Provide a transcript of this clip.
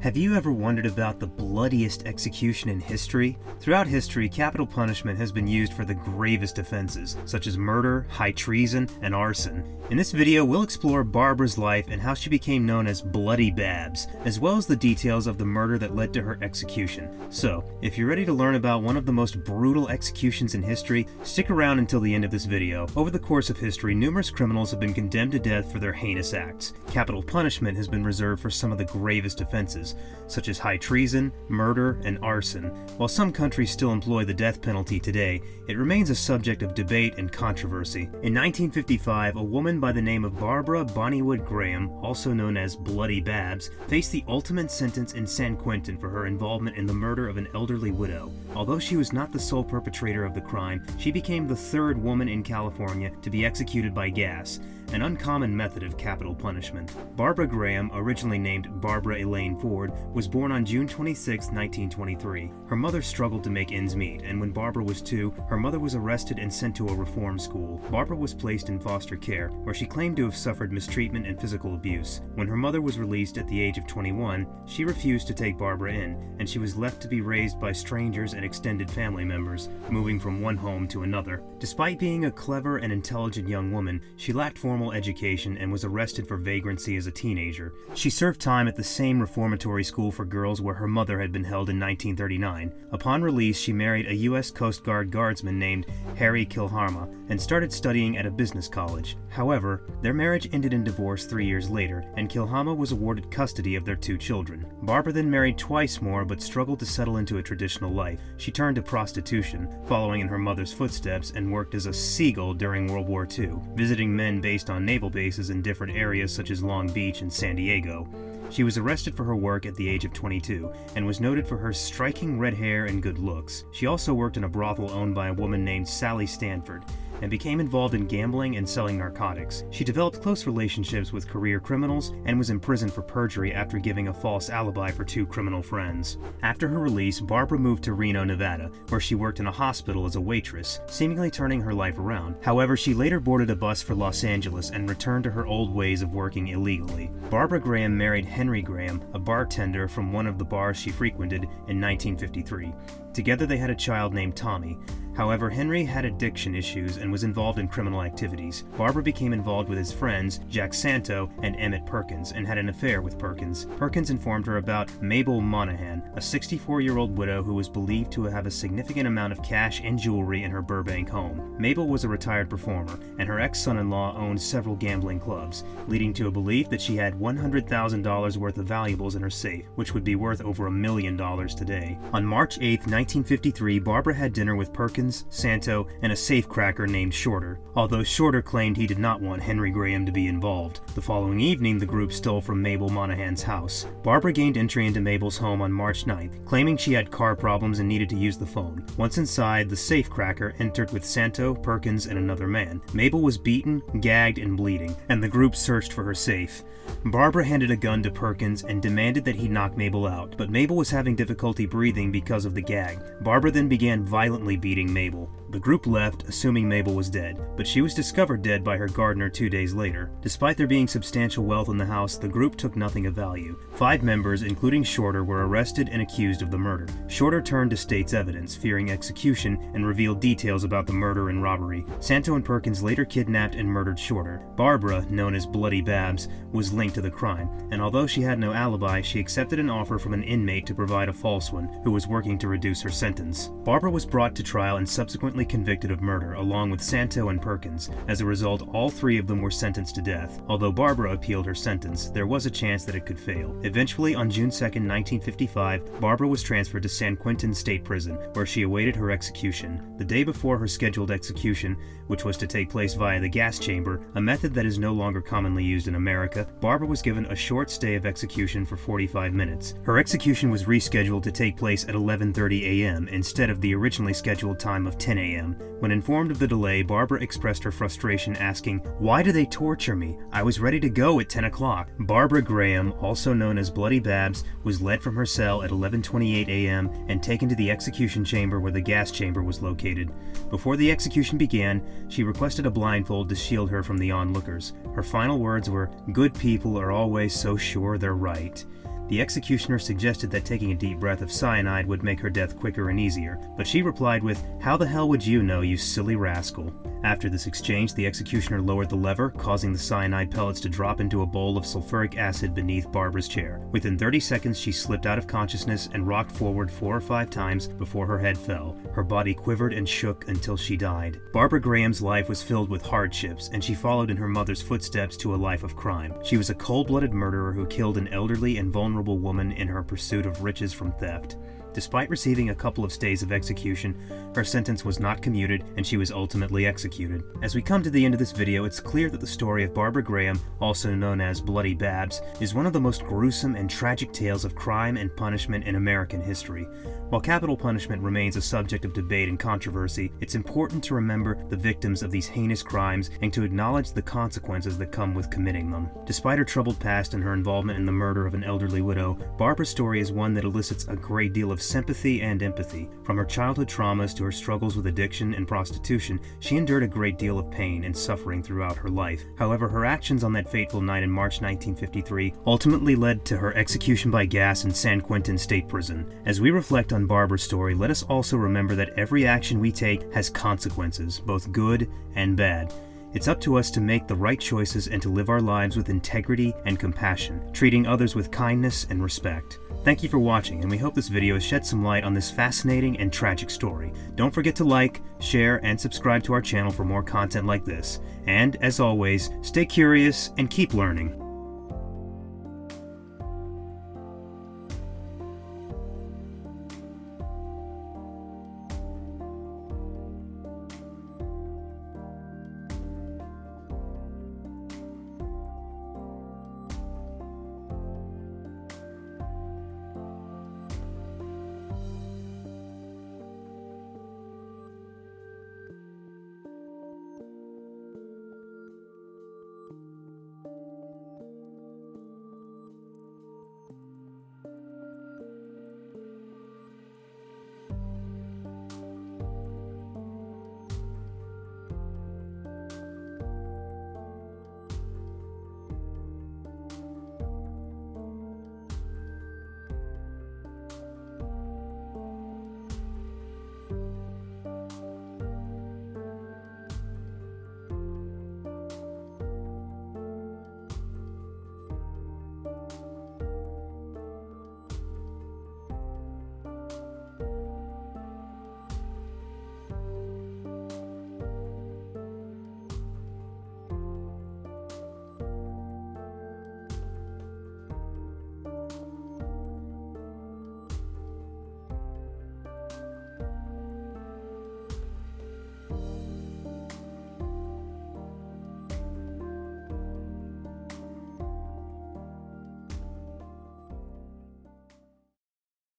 Have you ever wondered about the bloodiest execution in history? Throughout history, capital punishment has been used for the gravest offenses, such as murder, high treason, and arson. In this video, we'll explore Barbara's life and how she became known as Bloody Babs, as well as the details of the murder that led to her execution. So, if you're ready to learn about one of the most brutal executions in history, stick around until the end of this video. Over the course of history, numerous criminals have been condemned to death for their heinous acts. Capital punishment has been reserved for some of the gravest offenses, such as high treason, murder, and arson. While some countries still employ the death penalty today, it remains a subject of debate and controversy. In 1955, a woman by the name of Barbara Bonnywood Graham, also known as Bloody Babs, faced the ultimate sentence in San Quentin for her involvement in the murder of an elderly widow. Although she was not the sole perpetrator of the crime, she became the third woman in California to be executed by gas, an uncommon method of capital punishment. Barbara Graham, originally named Barbara Elaine Ford, was born on June 26, 1923. Her mother struggled to make ends meet, and when Barbara was 2, her mother was arrested and sent to a reform school. Barbara was placed in foster care, where she claimed to have suffered mistreatment and physical abuse. When her mother was released at the age of 21, she refused to take Barbara in, and she was left to be raised by strangers and extended family members, moving from one home to another. Despite being a clever and intelligent young woman, she lacked formal education and was arrested for vagrancy as a teenager. She served time at the same reformatory school for girls where her mother had been held in 1939. Upon release, she married a U.S. Coast Guard guardsman named Harry Kilharma and started studying at a business college. However, their marriage ended in divorce 3 years later, and Kilharma was awarded custody of their 2 children. Barbara then married twice more but struggled to settle into a traditional life. She turned to prostitution, following in her mother's footsteps, and worked as a seagull during World War II, visiting men based on naval bases in different areas such as Long Beach and San Diego. She was arrested for her work at the age of 22 and was noted for her striking red hair and good looks. She also worked in a brothel owned by a woman named Sally Stanford and became involved in gambling and selling narcotics. She developed close relationships with career criminals and was imprisoned for perjury after giving a false alibi for 2 criminal friends. After her release, Barbara moved to Reno, Nevada, where she worked in a hospital as a waitress, seemingly turning her life around. However, she later boarded a bus for Los Angeles and returned to her old ways of working illegally. Barbara Graham married Henry Graham, a bartender from one of the bars she frequented, in 1953. Together they had a child named Tommy. However, Henry had addiction issues and was involved in criminal activities. Barbara became involved with his friends, Jack Santo and Emmett Perkins, and had an affair with Perkins. Perkins informed her about Mabel Monahan, a 64-year-old widow who was believed to have a significant amount of cash and jewelry in her Burbank home. Mabel was a retired performer, and her ex-son-in-law owned several gambling clubs, leading to a belief that she had $100,000 worth of valuables in her safe, which would be worth over $1 million today. On March 8, 1953, Barbara had dinner with Perkins, Santo, and a safecracker named Shorter, although Shorter claimed he did not want Henry Graham to be involved. The following evening, the group stole from Mabel Monahan's house. Barbara gained entry into Mabel's home on March 9th, claiming she had car problems and needed to use the phone. Once inside, the safecracker entered with Santo, Perkins, and another man. Mabel was beaten, gagged, and bleeding, and the group searched for her safe. Barbara handed a gun to Perkins and demanded that he knock Mabel out, but Mabel was having difficulty breathing because of the gag. Barbara then began violently beating Mabel. The group left, assuming Mabel was dead, but she was discovered dead by her gardener 2 days later. Despite there being substantial wealth in the house, the group took nothing of value. 5 members, including Shorter, were arrested and accused of the murder. Shorter turned to state's evidence, fearing execution, and revealed details about the murder and robbery. Santo and Perkins later kidnapped and murdered Shorter. Barbara, known as Bloody Babs, was linked to the crime, and although she had no alibi, she accepted an offer from an inmate to provide a false one, who was working to reduce her sentence. Barbara was brought to trial and subsequently convicted of murder, along with Santo and Perkins. As a result, all 3 of them were sentenced to death. Although Barbara appealed her sentence, there was a chance that it could fail. Eventually, on June 2, 1955, Barbara was transferred to San Quentin State Prison, where she awaited her execution. The day before her scheduled execution, which was to take place via the gas chamber, a method that is no longer commonly used in America, Barbara was given a short stay of execution for 45 minutes. Her execution was rescheduled to take place at 11:30 a.m. instead of the originally scheduled time of 10 a.m. When informed of the delay, Barbara expressed her frustration, asking, "Why do they torture me? I was ready to go at 10 o'clock." Barbara Graham, also known as Bloody Babs, was led from her cell at 11:28 a.m. and taken to the execution chamber where the gas chamber was located. Before the execution began, she requested a blindfold to shield her from the onlookers. Her final words were, "Good people are always so sure they're right." The executioner suggested that taking a deep breath of cyanide would make her death quicker and easier, but she replied with, "How the hell would you know, you silly rascal?" After this exchange, the executioner lowered the lever, causing the cyanide pellets to drop into a bowl of sulfuric acid beneath Barbara's chair. Within 30 seconds, she slipped out of consciousness and rocked forward 4 or 5 times before her head fell. Her body quivered and shook until she died. Barbara Graham's life was filled with hardships, and she followed in her mother's footsteps to a life of crime. She was a cold-blooded murderer who killed an elderly and vulnerable woman in her pursuit of riches from theft. Despite receiving a couple of stays of execution, her sentence was not commuted and she was ultimately executed. As we come to the end of this video, it's clear that the story of Barbara Graham, also known as Bloody Babs, is one of the most gruesome and tragic tales of crime and punishment in American history. While capital punishment remains a subject of debate and controversy, it's important to remember the victims of these heinous crimes and to acknowledge the consequences that come with committing them. Despite her troubled past and her involvement in the murder of an elderly widow, Barbara's story is one that elicits a great deal of sympathy and empathy. From her childhood traumas to her struggles with addiction and prostitution, she endured a great deal of pain and suffering throughout her life. However, her actions on that fateful night in March 1953 ultimately led to her execution by gas in San Quentin State Prison. As we reflect on Barbara's story, let us also remember that every action we take has consequences, both good and bad. It's up to us to make the right choices and to live our lives with integrity and compassion, treating others with kindness and respect. Thank you for watching, and we hope this video has shed some light on this fascinating and tragic story. Don't forget to like, share, and subscribe to our channel for more content like this. And, as always, stay curious and keep learning.